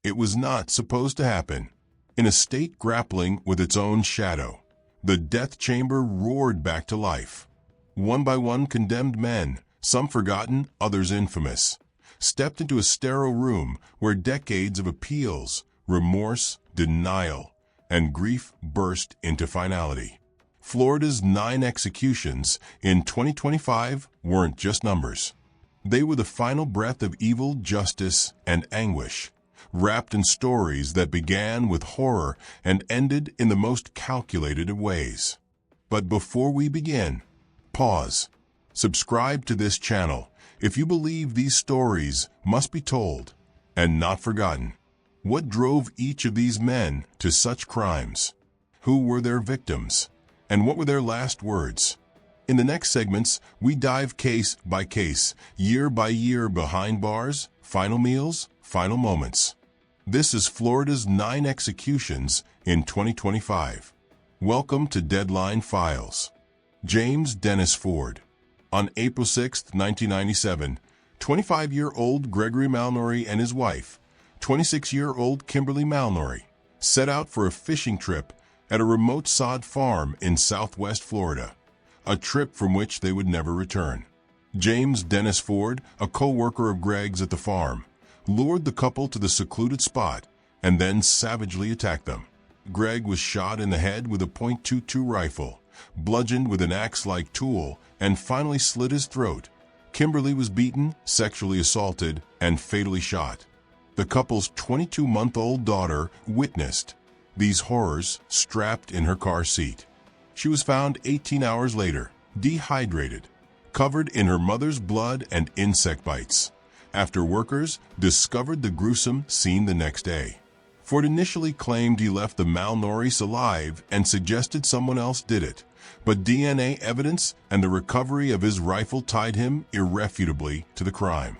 It was not supposed to happen. In a state grappling with its own shadow, the death chamber roared back to life. One by one, condemned men, some forgotten, others infamous, stepped into a sterile room where decades of appeals, remorse, denial, and grief burst into finality. Florida's 9 executions in 2025 weren't just numbers. They were the final breath of evil, justice, and anguish, wrapped in stories that began with horror and ended in the most calculated of ways. But before we begin, pause. Subscribe to this channel if you believe these stories must be told and not forgotten. What drove each of these men to such crimes? Who were their victims? And what were their last words? In the next segments, we dive case by case, year by year behind bars, final meals, final moments. This is Florida's 9 executions in 2025. Welcome to Deadline Files. James Dennis Ford. On April 6, 1997, 25-year-old Gregory Malnory and his wife, 26-year-old Kimberly Malnory, set out for a fishing trip at a remote sod farm in southwest Florida, a trip from which they would never return. James Dennis Ford, a co-worker of Greg's at the farm, lured the couple to the secluded spot and then savagely attacked them. Greg was shot in the head with a .22 rifle, bludgeoned with an axe-like tool, and finally slit his throat. Kimberly was beaten, sexually assaulted, and fatally shot. The couple's 22-month-old daughter witnessed these horrors strapped in her car seat. She was found 18 hours later, dehydrated, covered in her mother's blood and insect bites, after workers discovered the gruesome scene the next day. Ford initially claimed he left the Malnorys alive and suggested someone else did it, but DNA evidence and the recovery of his rifle tied him irrefutably to the crime.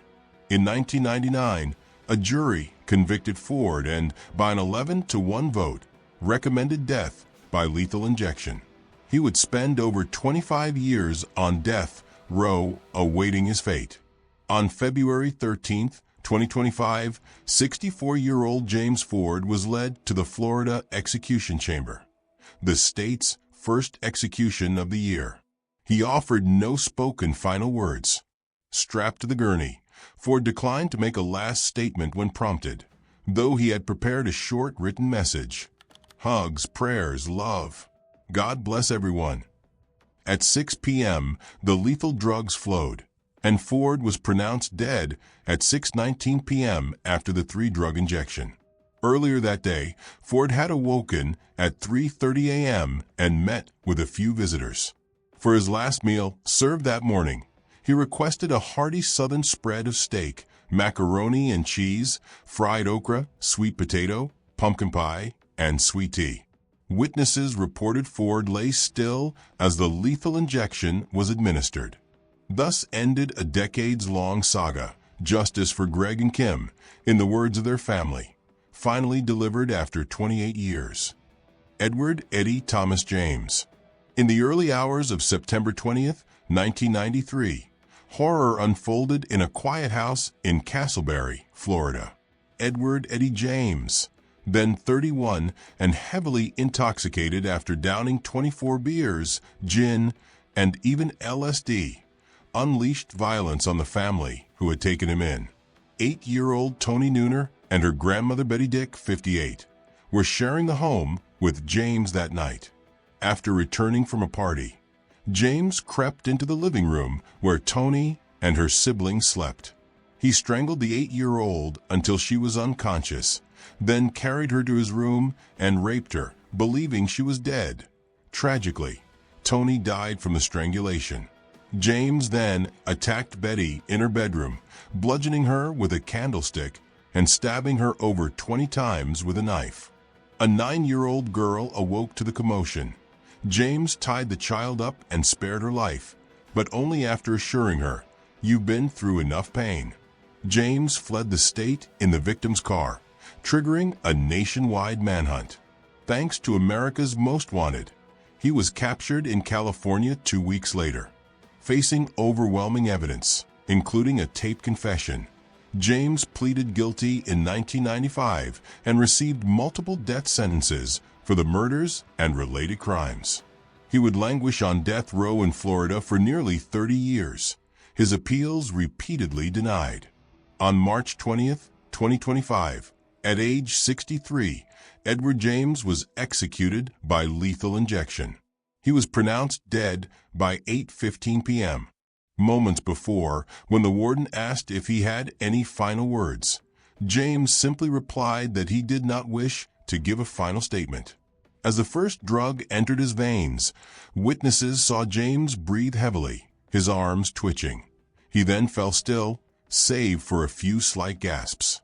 In 1999, a jury convicted Ford and, by an 11-1 vote, recommended death by lethal injection. He would spend over 25 years on death row awaiting his fate. On February 13, 2025, 64-year-old James Ford was led to the Florida execution chamber, the state's first execution of the year. He offered no spoken final words. Strapped to the gurney, Ford declined to make a last statement when prompted, though he had prepared a short written message. Hugs, prayers, love. God bless everyone. At 6 p.m., the lethal drugs flowed, and Ford was pronounced dead at 6:19 p.m. after the 3-drug injection. Earlier that day, Ford had awoken at 3:30 a.m. and met with a few visitors. For his last meal, served that morning, he requested a hearty southern spread of steak, macaroni and cheese, fried okra, sweet potato, pumpkin pie, and sweet tea. Witnesses reported Ford lay still as the lethal injection was administered. Thus ended a decades-long saga, justice for Greg and Kim, in the words of their family, finally delivered after 28 years. Edward Eddie Thomas James. In the early hours of September 20th, 1993, horror unfolded in a quiet house in Castleberry, Florida. Edward Eddie James, then 31 and heavily intoxicated after downing 24 beers, gin, and even LSD, unleashed violence on the family who had taken him in. 8-year-old Toni Nooner and her grandmother Betty Dick, 58, were sharing the home with James that night. After returning from a party, James crept into the living room where Toni and her siblings slept. He strangled the 8-year-old until she was unconscious, then carried her to his room and raped her, believing she was dead. Tragically, Toni died from the strangulation. James then attacked Betty in her bedroom, bludgeoning her with a candlestick and stabbing her over 20 times with a knife. A 9-year-old girl awoke to the commotion. James tied the child up and spared her life, but only after assuring her, "You've been through enough pain." James fled the state in the victim's car, triggering a nationwide manhunt. Thanks to America's Most Wanted, he was captured in California 2 weeks later. Facing overwhelming evidence, including a taped confession, James pleaded guilty in 1995 and received multiple death sentences for the murders and related crimes. He would languish on death row in Florida for nearly 30 years, his appeals repeatedly denied. On March 20th, 2025, at age 63, Edward James was executed by lethal injection. He was pronounced dead by 8:15 p.m. Moments before, when the warden asked if he had any final words, James simply replied that he did not wish to give a final statement. As the first drug entered his veins, witnesses saw James breathe heavily, his arms twitching. He then fell still, save for a few slight gasps.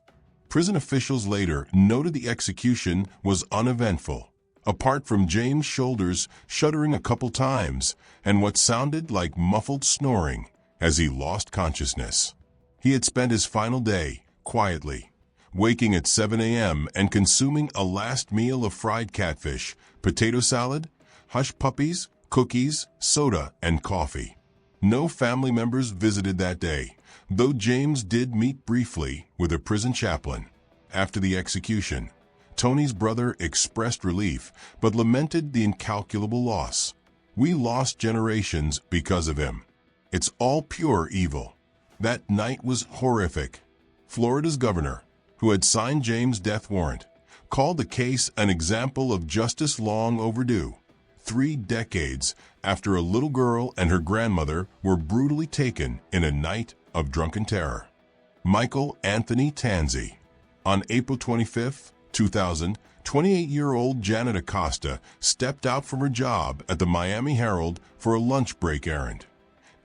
Prison officials later noted the execution was uneventful, apart from James' shoulders shuddering a couple times and what sounded like muffled snoring as he lost consciousness. He had spent his final day quietly, waking at 7 a.m. and consuming a last meal of fried catfish, potato salad, hush puppies, cookies, soda, and coffee. No family members visited that day, though James did meet briefly with a prison chaplain. After the execution, Tony's brother expressed relief but lamented the incalculable loss. "We lost generations because of him. It's all pure evil." That night was horrific. Florida's governor, who had signed James' death warrant, called the case an example of justice long overdue, 3 decades after a little girl and her grandmother were brutally taken in a night of drunken terror. Michael Anthony Tanzy. On April 25, 2000, 28-year-old Janet Acosta stepped out from her job at the Miami Herald for a lunch break errand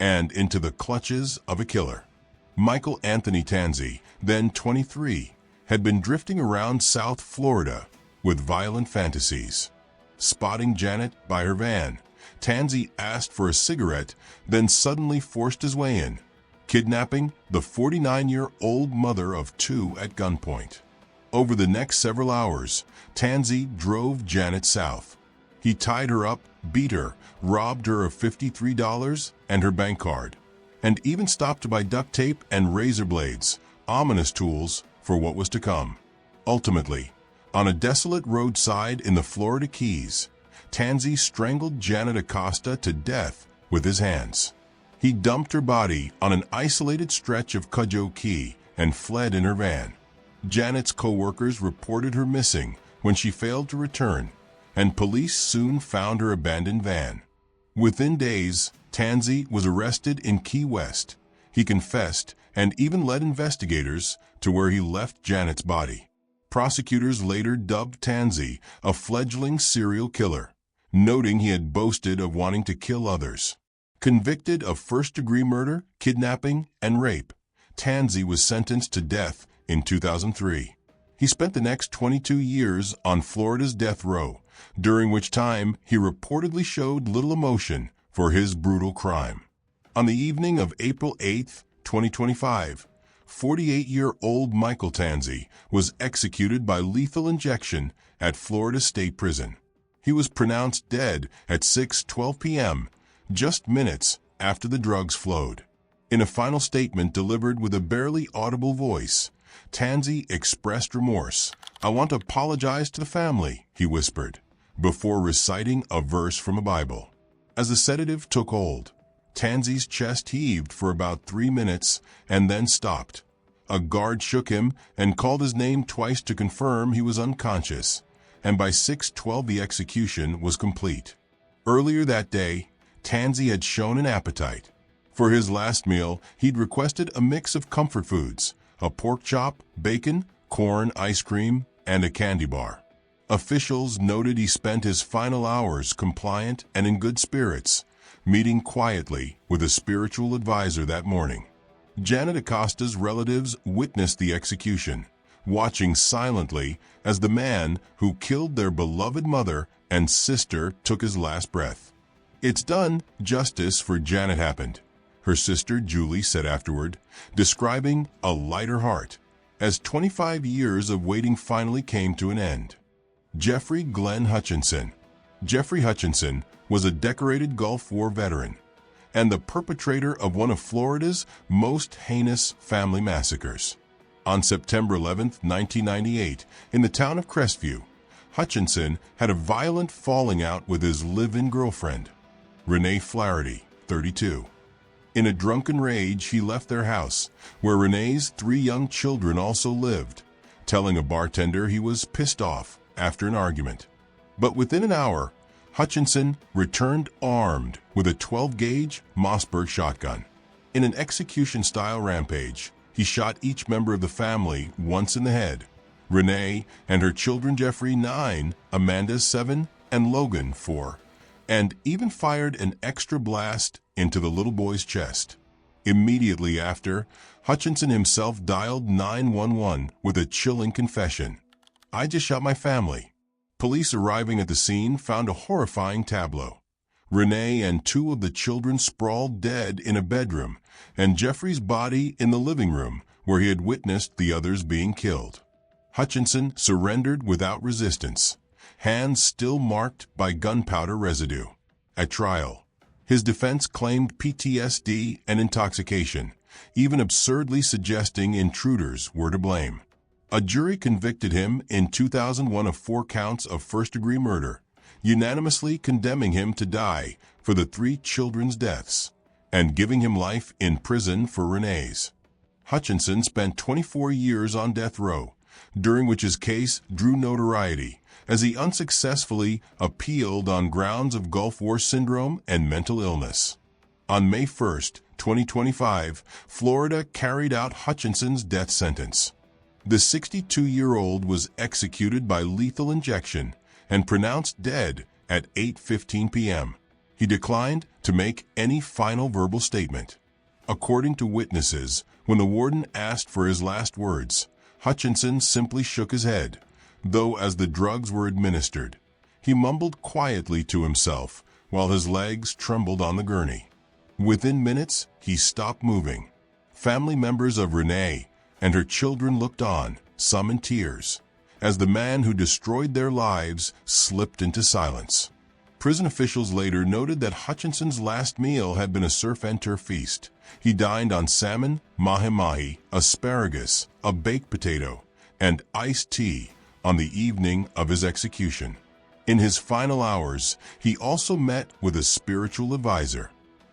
and into the clutches of a killer. Michael Anthony Tanzy, then 23, had been drifting around South Florida with violent fantasies. Spotting Janet by her van, Tanzy asked for a cigarette, then suddenly forced his way in, kidnapping the 49-year-old mother of 2 at gunpoint. Over the next several hours, Tanzy drove Janet south. He tied her up, beat her, robbed her of $53 and her bank card, and even stopped to buy duct tape and razor blades, ominous tools for what was to come. Ultimately, on a desolate roadside in the Florida Keys, Tanzy strangled Janet Acosta to death with his hands. He dumped her body on an isolated stretch of Cudjoe Key and fled in her van. Janet's co-workers reported her missing when she failed to return, and police soon found her abandoned van. Within days, Tanzy was arrested in Key West. He confessed and even led investigators to where he left Janet's body. Prosecutors later dubbed Tanzy a fledgling serial killer, noting he had boasted of wanting to kill others. Convicted of first-degree murder, kidnapping, and rape, Tanzy was sentenced to death in 2003. He spent the next 22 years on Florida's death row, during which time he reportedly showed little emotion for his brutal crime. On the evening of April 8, 2025, 48-year-old Michael Tanzy was executed by lethal injection at Florida State Prison. He was pronounced dead at 6:12 p.m., just minutes after the drugs flowed. In a final statement delivered with a barely audible voice, Tanzy expressed remorse. "I want to apologize to the family," he whispered, before reciting a verse from a Bible. As the sedative took hold, Tanzy's chest heaved for about 3 minutes and then stopped. A guard shook him and called his name twice to confirm he was unconscious, and by 6:12 the execution was complete. Earlier that day, Tanzy had shown an appetite. For his last meal, he'd requested a mix of comfort foods, a pork chop, bacon, corn, ice cream, and a candy bar. Officials noted he spent his final hours compliant and in good spirits, meeting quietly with a spiritual advisor that morning. Janet Acosta's relatives witnessed the execution, watching silently as the man who killed their beloved mother and sister took his last breath. "It's done, justice for Janet happened," her sister Julie said afterward, describing a lighter heart as 25 years of waiting finally came to an end. Jeffrey Glenn Hutchinson. Jeffrey Hutchinson was a decorated Gulf War veteran and the perpetrator of one of Florida's most heinous family massacres. On September 11, 1998, in the town of Crestview, Hutchinson had a violent falling out with his live-in girlfriend, Renee Flaherty, 32. In a drunken rage, he left their house, where Renee's 3 young children also lived, telling a bartender he was pissed off after an argument. But within an hour, Hutchinson returned armed with a 12-gauge Mossberg shotgun. In an execution-style rampage, he shot each member of the family once in the head, Renee and her children Jeffrey 9, Amanda 7, and Logan 4, and even fired an extra blast into the little boy's chest. Immediately after, Hutchinson himself dialed 911 with a chilling confession. "I just shot my family." Police arriving at the scene found a horrifying tableau. Renee and 2 of the children sprawled dead in a bedroom, and Jeffrey's body in the living room where he had witnessed the others being killed. Hutchinson surrendered without resistance, hands still marked by gunpowder residue. At trial, his defense claimed PTSD and intoxication, even absurdly suggesting intruders were to blame. A jury convicted him in 2001 of 4 counts of first-degree murder, unanimously condemning him to die for the 3 children's deaths and giving him life in prison for Renee's. Hutchinson spent 24 years on death row, during which his case drew notoriety as he unsuccessfully appealed on grounds of Gulf War syndrome and mental illness. On May 1, 2025, Florida carried out Hutchinson's death sentence. The 62-year-old was executed by lethal injection and pronounced dead at 8:15 p.m. He declined to make any final verbal statement. According to witnesses, when the warden asked for his last words, Hutchinson simply shook his head, though as the drugs were administered, he mumbled quietly to himself while his legs trembled on the gurney. Within minutes, he stopped moving. Family members of Renee and her children looked on, some in tears, as the man who destroyed their lives slipped into silence. Prison officials later noted that Hutchinson's last meal had been a surf and turf feast. He dined on salmon, mahi-mahi, asparagus, a baked potato, and iced tea on the evening of his execution. In his final hours, he also met with a spiritual advisor.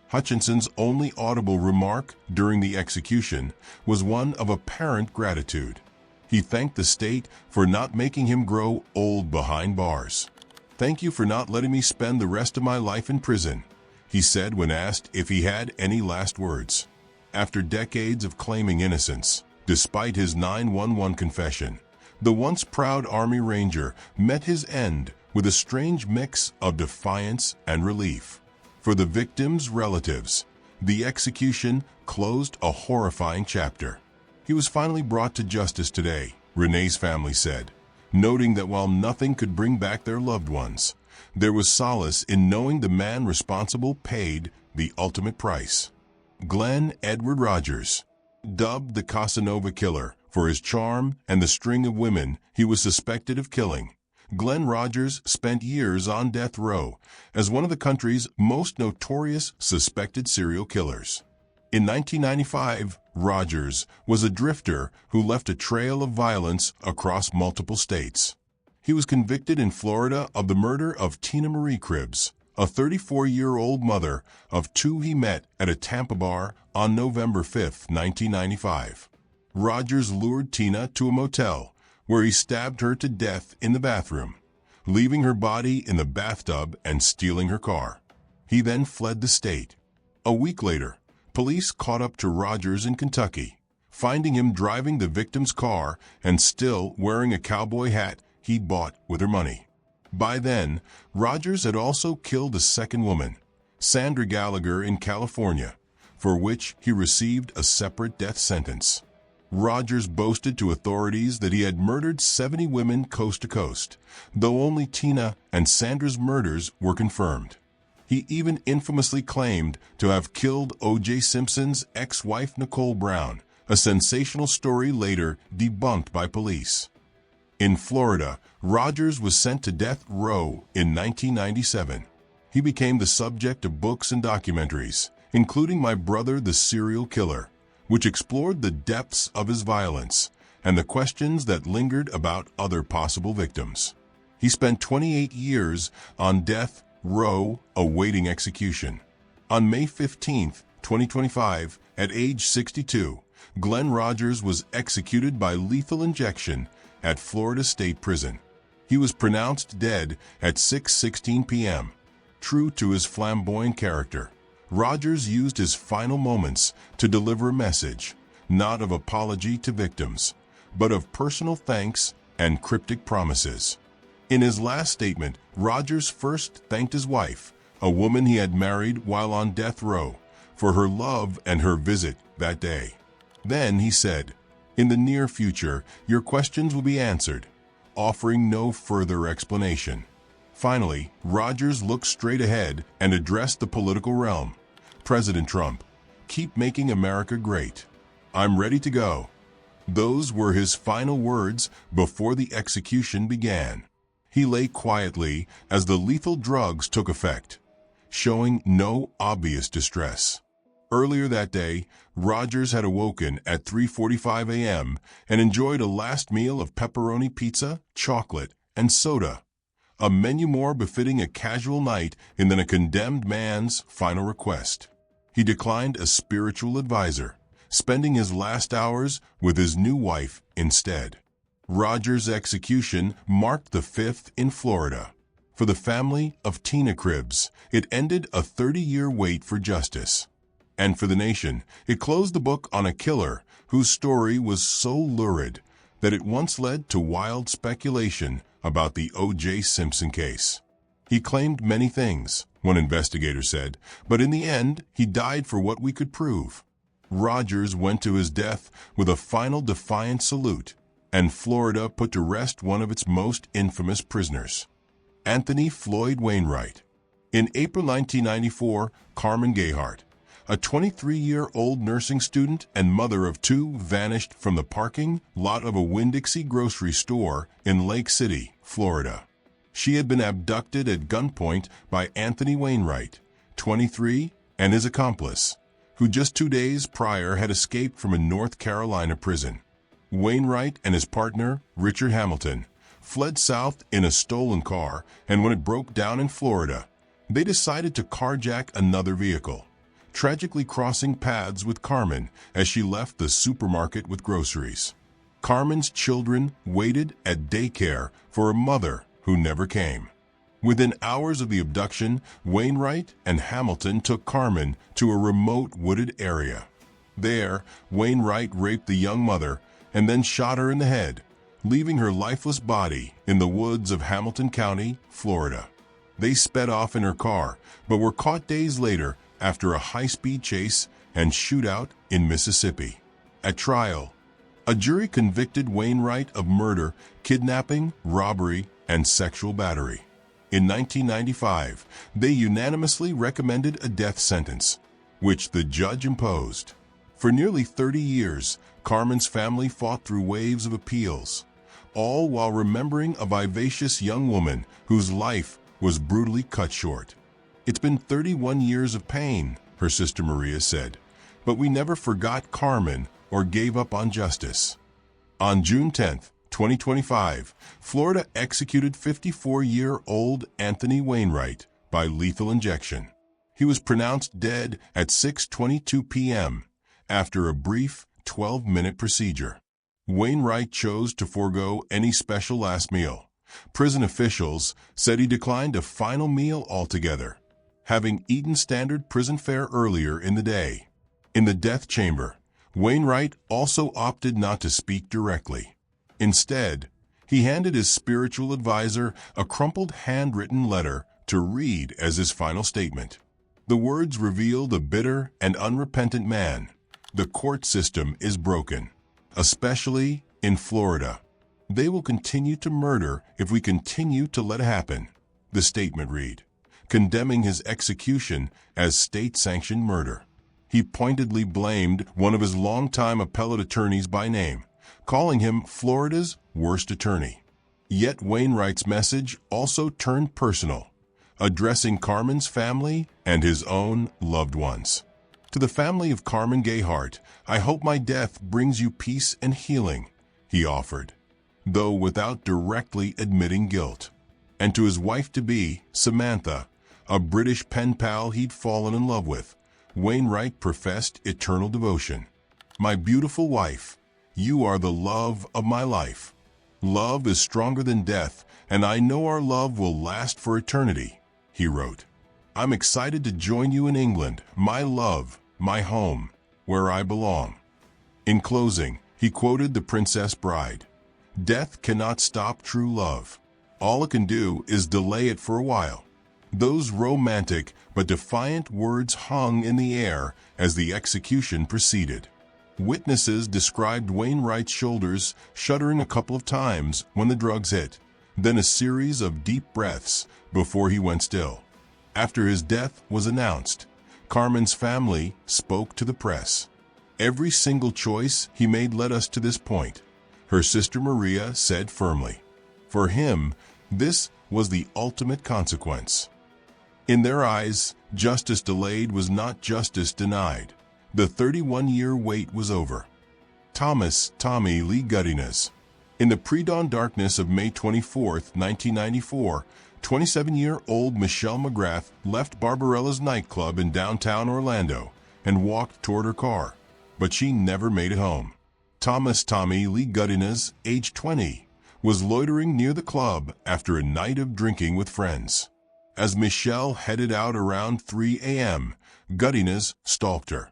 Hutchinson's only audible remark during the execution was one of apparent gratitude. He thanked the state for not making him grow old behind bars. "Thank you for not letting me spend the rest of my life in prison," he said when asked if he had any last words. After decades of claiming innocence, despite his 911 confession, the once proud Army Ranger met his end with a strange mix of defiance and relief. For the victims' relatives, the execution closed a horrifying chapter. He was finally brought to justice today, Renee's family said, noting that while nothing could bring back their loved ones, there was solace in knowing the man responsible paid the ultimate price. Glenn Edward Rogers, dubbed the Casanova Killer for his charm and the string of women he was suspected of killing, Glenn Rogers spent years on death row as one of the country's most notorious suspected serial killers. In 1995, Rogers was a drifter who left a trail of violence across multiple states. He was convicted in Florida of the murder of Tina Marie Cribbs, a 34-year-old mother of 2 he met at a Tampa bar on November 5, 1995. Rogers lured Tina to a motel, where he stabbed her to death in the bathroom, leaving her body in the bathtub and stealing her car. He then fled the state. A week later, police caught up to Rogers in Kentucky, finding him driving the victim's car and still wearing a cowboy hat he'd bought with her money. By then, Rogers had also killed a second woman, Sandra Gallagher, in California, for which he received a separate death sentence. Rogers boasted to authorities that he had murdered 70 women coast to coast, though only Tina and Sandra's murders were confirmed. He even infamously claimed to have killed O.J. Simpson's ex-wife Nicole Brown, a sensational story later debunked by police. In Florida, Rogers was sent to death row in 1997. He became the subject of books and documentaries, including My Brother the Serial Killer, which explored the depths of his violence and the questions that lingered about other possible victims. He spent 28 years on death row awaiting execution. On May 15, 2025, at age 62, Glenn Rogers was executed by lethal injection at Florida State Prison. He was pronounced dead at 6:16 p.m. True to his flamboyant character, Rogers used his final moments to deliver a message, not of apology to victims, but of personal thanks and cryptic promises. In his last statement, Rogers first thanked his wife, a woman he had married while on death row, for her love and her visit that day. Then he said, "In the near future, your questions will be answered," offering no further explanation. Finally, Rogers looked straight ahead and addressed the political realm. "President Trump, keep making America great. I'm ready to go." Those were his final words before the execution began. He lay quietly as the lethal drugs took effect, showing no obvious distress. Earlier that day, Rogers had awoken at 3:45 a.m. and enjoyed a last meal of pepperoni pizza, chocolate, and soda, a menu more befitting a casual night than a condemned man's final request. He declined a spiritual advisor, spending his last hours with his new wife instead. Rogers' execution marked the fifth in Florida. For the family of Tina Cribbs, it ended a 30-year wait for justice. And for the nation, it closed the book on a killer whose story was so lurid that it once led to wild speculation about the O.J. Simpson case. He claimed many things, one investigator said, but in the end, he died for what we could prove. Rogers went to his death with a final defiant salute, and Florida put to rest one of its most infamous prisoners, Anthony Floyd Wainwright. In April 1994, Carmen Gayhart, a 23-year-old nursing student and mother of two, vanished from the parking lot of a Winn-Dixie grocery store in Lake City, Florida. She had been abducted at gunpoint by Anthony Wainwright, 23, and his accomplice, who just 2 days prior had escaped from a North Carolina prison. Wainwright and his partner, Richard Hamilton, fled south in a stolen car, and when it broke down in Florida, they decided to carjack another vehicle, tragically crossing paths with Carmen as she left the supermarket with groceries. Carmen's children waited at daycare for a mother who never came. Within hours of the abduction, Wainwright and Hamilton took Carmen to a remote wooded area. There, Wainwright raped the young mother and then shot her in the head, leaving her lifeless body in the woods of Hamilton County, Florida. They sped off in her car, but were caught days later after a high-speed chase and shootout in Mississippi. At trial, a jury convicted Wainwright of murder, kidnapping, robbery, and sexual battery. In 1995, they unanimously recommended a death sentence, which the judge imposed. For nearly 30 years, Carmen's family fought through waves of appeals, all while remembering a vivacious young woman whose life was brutally cut short. "It's been 31 years of pain," her sister Maria said, "but we never forgot Carmen or gave up on justice." On June 10, 2025, Florida executed 54-year-old Anthony Wainwright by lethal injection. He was pronounced dead at 6:22 p.m. after a brief 12-minute procedure. Wainwright chose to forego any special last meal. Prison officials said he declined a final meal altogether, having eaten standard prison fare earlier in the day. In the death chamber, Wainwright also opted not to speak directly. Instead, he handed his spiritual advisor a crumpled handwritten letter to read as his final statement. The words revealed a bitter and unrepentant man. "The court system is broken, especially in Florida. They will continue to murder if we continue to let it happen," the statement read, condemning his execution as state-sanctioned murder. He pointedly blamed one of his longtime appellate attorneys by name, calling him Florida's worst attorney. Yet Wainwright's message also turned personal, addressing Carmen's family and his own loved ones. "To the family of Carmen Gayhart, I hope my death brings you peace and healing," he offered, though without directly admitting guilt. And to his wife-to-be, Samantha, a British pen pal he'd fallen in love with, Wainwright professed eternal devotion. "My beautiful wife, you are the love of my life. Love is stronger than death, and I know our love will last for eternity," he wrote. "I'm excited to join you in England, my love, my home, where I belong." In closing, he quoted the Princess Bride, "Death cannot stop true love. All it can do is delay it for a while." Those romantic but defiant words hung in the air as the execution proceeded. Witnesses described Wainwright's shoulders shuddering a couple of times when the drugs hit, then a series of deep breaths before he went still. After his death was announced, Carmen's family spoke to the press. "Every single choice he made led us to this point," her sister Maria said firmly. For him, this was the ultimate consequence. In their eyes, justice delayed was not justice denied. The 31-year wait was over. Thomas "Tommy" Lee Gudinas. In the pre-dawn darkness of May 24, 1994, 27-year-old Michelle McGrath left Barbarella's nightclub in downtown Orlando and walked toward her car, but she never made it home. Thomas "Tommy" Lee Gudinas, age 20, was loitering near the club after a night of drinking with friends. As Michelle headed out around 3 a.m., Gudinas stalked her.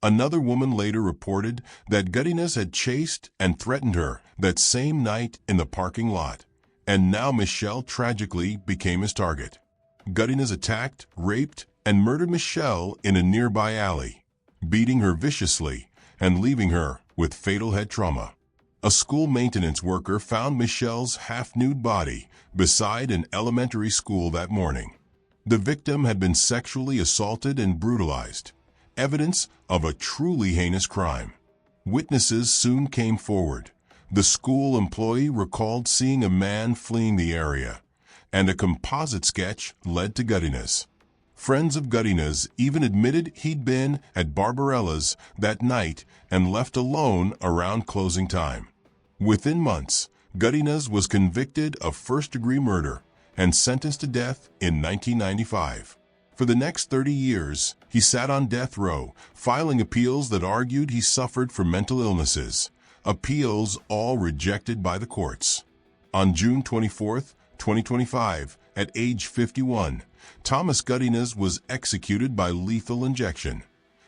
Another woman later reported that Gudinas had chased and threatened her that same night in the parking lot, and now Michelle tragically became his target. Gudinas attacked, raped, and murdered Michelle in a nearby alley, beating her viciously and leaving her with fatal head trauma. A school maintenance worker found Michelle's half-nude body beside an elementary school that morning. The victim had been sexually assaulted and brutalized, evidence of a truly heinous crime. Witnesses soon came forward. The school employee recalled seeing a man fleeing the area, and a composite sketch led to Gudinas. Friends of Gudinas even admitted he'd been at Barbarella's that night and left alone around closing time. Within months, Gudinas was convicted of first-degree murder and sentenced to death in 1995. For the next 30 years, he sat on death row, filing appeals that argued he suffered from mental illnesses, appeals all rejected by the courts. On June 24, 2025, at age 51, Thomas Gudinas was executed by lethal injection,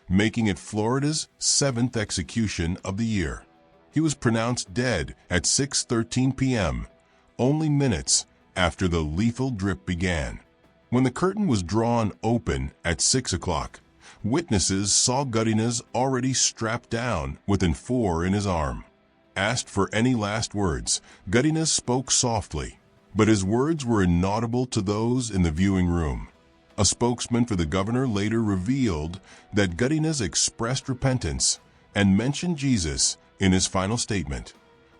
making it Florida's 7th execution of the year. He was pronounced dead at 6:13 p.m., only minutes after the lethal drip began. When the curtain was drawn open at 6 o'clock, witnesses saw Gudinas already strapped down with an .4 in his arm. Asked for any last words, Gudinas spoke softly, but his words were inaudible to those in the viewing room. A spokesman for the governor later revealed that Gudinas expressed repentance and mentioned Jesus in his final statement,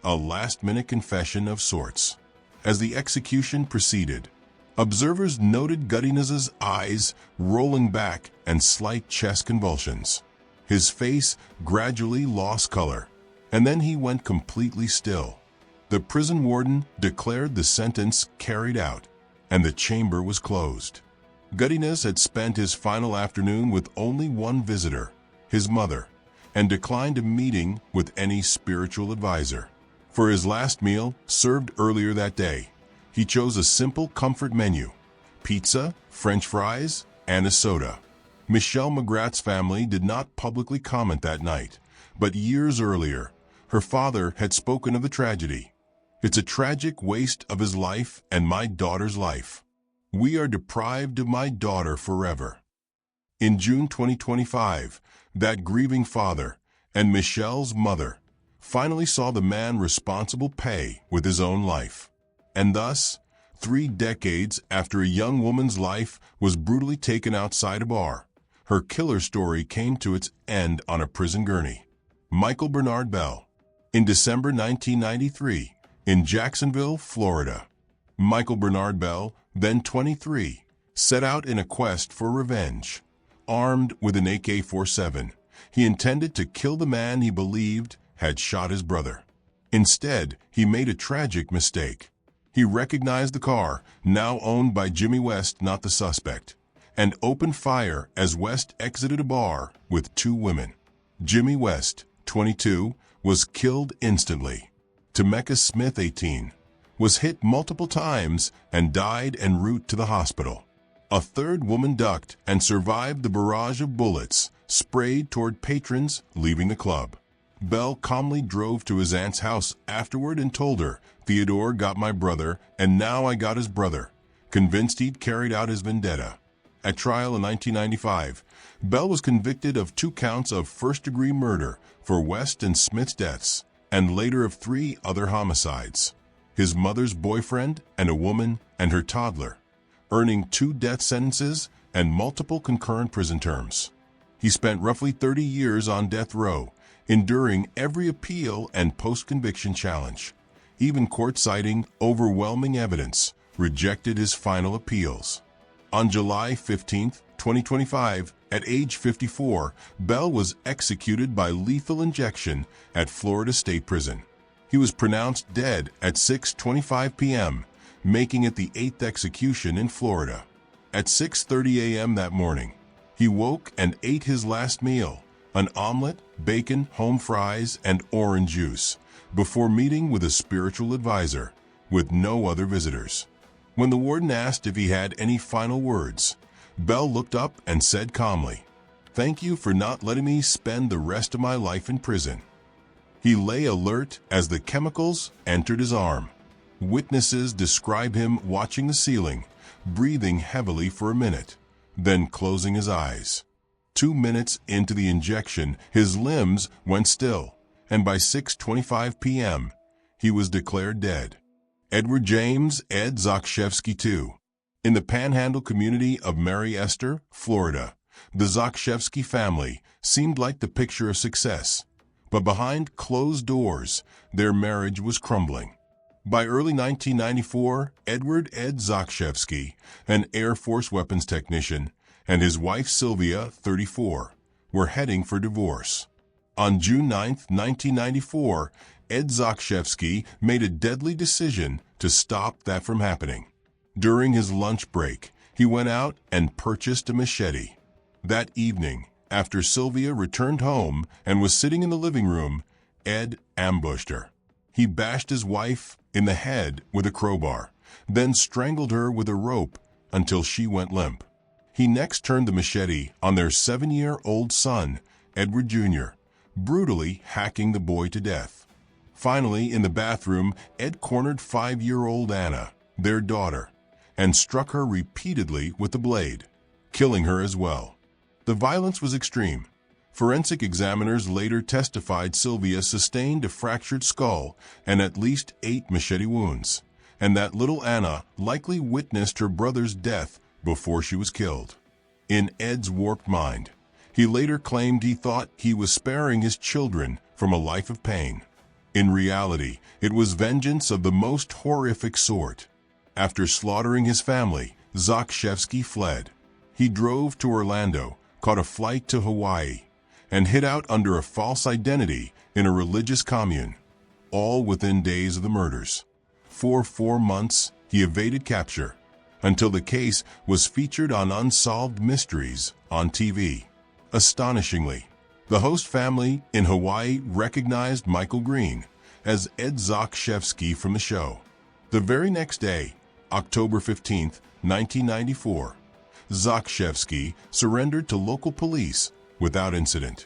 a last-minute confession of sorts. As the execution proceeded, observers noted Gudinas's eyes rolling back and slight chest convulsions. His face gradually lost color, and then he went completely still. The prison warden declared the sentence carried out, and the chamber was closed. Gudinas had spent his final afternoon with only one visitor, his mother, and declined a meeting with any spiritual advisor. For his last meal, served earlier that day, he chose a simple comfort menu: pizza, French fries, and a soda. Michelle McGrath's family did not publicly comment that night, but years earlier, her father had spoken of the tragedy. "It's a tragic waste of his life and my daughter's life. We are deprived of my daughter forever." In June 2025, that grieving father and Michelle's mother finally saw the man responsible pay with his own life. And thus, 3 decades after a young woman's life was brutally taken outside a bar, her killer story came to its end on a prison gurney. Michael Bernard Bell. In December 1993, in Jacksonville, Florida, Michael Bernard Bell, then 23, set out in a quest for revenge. Armed with an AK-47, he intended to kill the man he believed had shot his brother. Instead, he made a tragic mistake. He recognized the car, now owned by Jimmy West, not the suspect, and opened fire as West exited a bar with two women. Jimmy West, 22, was killed instantly. Tameka Smith, 18, was hit multiple times and died en route to the hospital. A third woman ducked and survived the barrage of bullets sprayed toward patrons leaving the club. Bell calmly drove to his aunt's house afterward and told her, "Theodore got my brother, and now I got his brother," convinced he'd carried out his vendetta. At trial in 1995, Bell was convicted of 2 counts of first-degree murder for West and Smith's deaths, and later of 3 other homicides: his mother's boyfriend and a woman and her toddler, earning 2 death sentences and multiple concurrent prison terms. He spent roughly 30 years on death row, enduring every appeal and post-conviction challenge. Even court citing overwhelming evidence rejected his final appeals. On July 15, 2025, at age 54, Bell was executed by lethal injection at Florida State Prison. He was pronounced dead at 6:25 p.m., making it the 8th execution in Florida. At 6:30 a.m. that morning, he woke and ate his last meal, an omelet, bacon, home fries, and orange juice, before meeting with a spiritual advisor, with no other visitors. When the warden asked if he had any final words, Bell looked up and said calmly, "Thank you for not letting me spend the rest of my life in prison." He lay alert as the chemicals entered his arm. Witnesses describe him watching the ceiling, breathing heavily for a minute, then closing his eyes. 2 minutes into the injection, his limbs went still, and by 6:25 p.m., he was declared dead. Edward James Ed Zakrzewski, II. In the Panhandle community of Mary Esther, Florida, the Zakrzewski family seemed like the picture of success, but behind closed doors, their marriage was crumbling. By early 1994, Edward Ed Zakrzewski, an Air Force weapons technician, and his wife Sylvia, 34, were heading for divorce. On June 9, 1994, Ed Zakrzewski made a deadly decision to stop that from happening. During his lunch break, he went out and purchased a machete. That evening, after Sylvia returned home and was sitting in the living room, Ed ambushed her. He bashed his wife in the head with a crowbar, then strangled her with a rope until she went limp. He next turned the machete on their 7-year-old son, Edward Jr., brutally hacking the boy to death. Finally, in the bathroom, Ed cornered 5-year-old Anna, their daughter, and struck her repeatedly with the blade, killing her as well. The violence was extreme. Forensic examiners later testified Sylvia sustained a fractured skull and at least 8 machete wounds, and that little Anna likely witnessed her brother's death before she was killed. In Ed's warped mind, he later claimed he thought he was sparing his children from a life of pain. In reality, it was vengeance of the most horrific sort. After slaughtering his family, Zakrzewski fled. He drove to Orlando, caught a flight to Hawaii, and hid out under a false identity in a religious commune, all within days of the murders. For 4 months, he evaded capture, until the case was featured on Unsolved Mysteries on TV. Astonishingly, the host family in Hawaii recognized Michael Green as Ed Zakrzewski from the show. The very next day, October 15, 1994, Zakrzewski surrendered to local police without incident.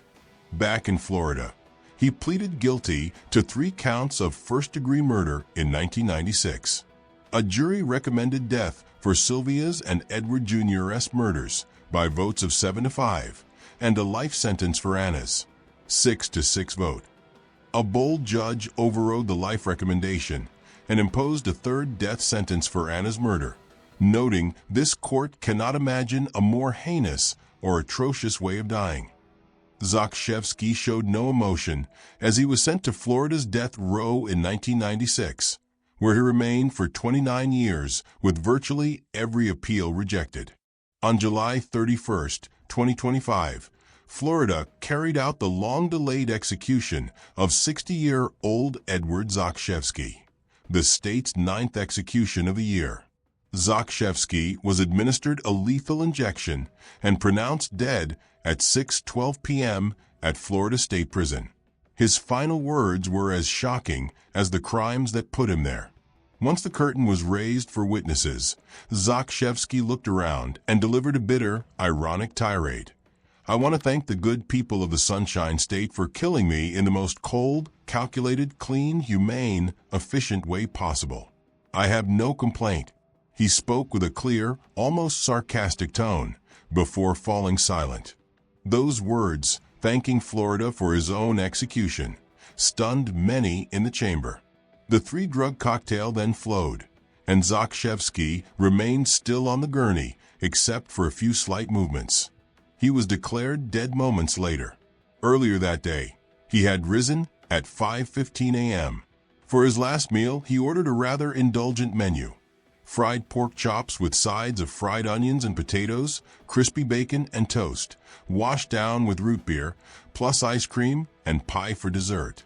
Back in Florida, he pleaded guilty to 3 counts of first-degree murder in 1996. A jury recommended death for Sylvia's and Edward Jr.'s murders by votes of 7-5, and a life sentence for Anna's, 6-6 vote. A bold judge overrode the life recommendation and imposed a 3rd death sentence for Anna's murder, noting this court cannot imagine a more heinous or atrocious way of dying. Zakrzewski showed no emotion as he was sent to Florida's death row in 1996, where he remained for 29 years with virtually every appeal rejected. On July 31, 2025, Florida carried out the long-delayed execution of 60-year-old Edward Zakrzewski, the state's 9th execution of the year. Zakrzewski was administered a lethal injection and pronounced dead at 6:12 p.m. at Florida State Prison. His final words were as shocking as the crimes that put him there. Once the curtain was raised for witnesses, Zakrzewski looked around and delivered a bitter, ironic tirade. "I want to thank the good people of the Sunshine State for killing me in the most cold, calculated, clean, humane, efficient way possible. I have no complaint." He spoke with a clear, almost sarcastic tone before falling silent. Those words, thanking Florida for his own execution, stunned many in the chamber. The three-drug cocktail then flowed, and Zakrzewski remained still on the gurney except for a few slight movements. He was declared dead moments later. Earlier that day, he had risen at 5:15 a.m. For his last meal, he ordered a rather indulgent menu: fried pork chops with sides of fried onions and potatoes, crispy bacon and toast, washed down with root beer, plus ice cream and pie for dessert.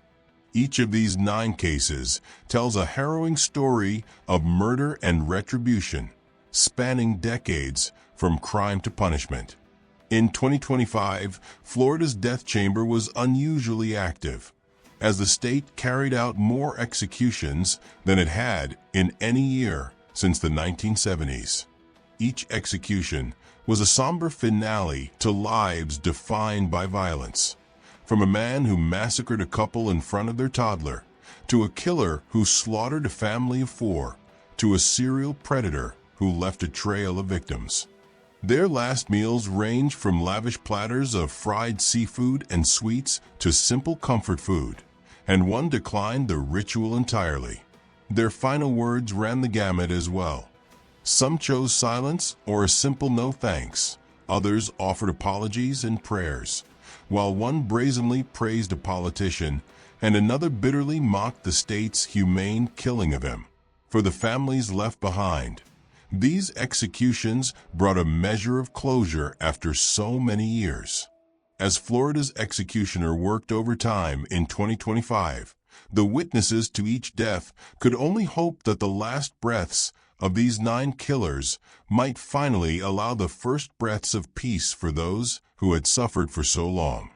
Each of these 9 cases tells a harrowing story of murder and retribution, spanning decades from crime to punishment. In 2025, Florida's death chamber was unusually active, as the state carried out more executions than it had in any year since the 1970s. Each execution was a somber finale to lives defined by violence, from a man who massacred a couple in front of their toddler, to a killer who slaughtered a family of 4, to a serial predator who left a trail of victims. Their last meals range from lavish platters of fried seafood and sweets to simple comfort food, and one declined the ritual entirely. Their final words ran the gamut as well. Some chose silence or a simple no thanks. Others offered apologies and prayers, while one brazenly praised a politician and another bitterly mocked the state's humane killing of him. For the families left behind, these executions brought a measure of closure after so many years. As Florida's executioner worked overtime in 2025, the witnesses to each death could only hope that the last breaths of these 9 killers might finally allow the first breaths of peace for those who had suffered for so long.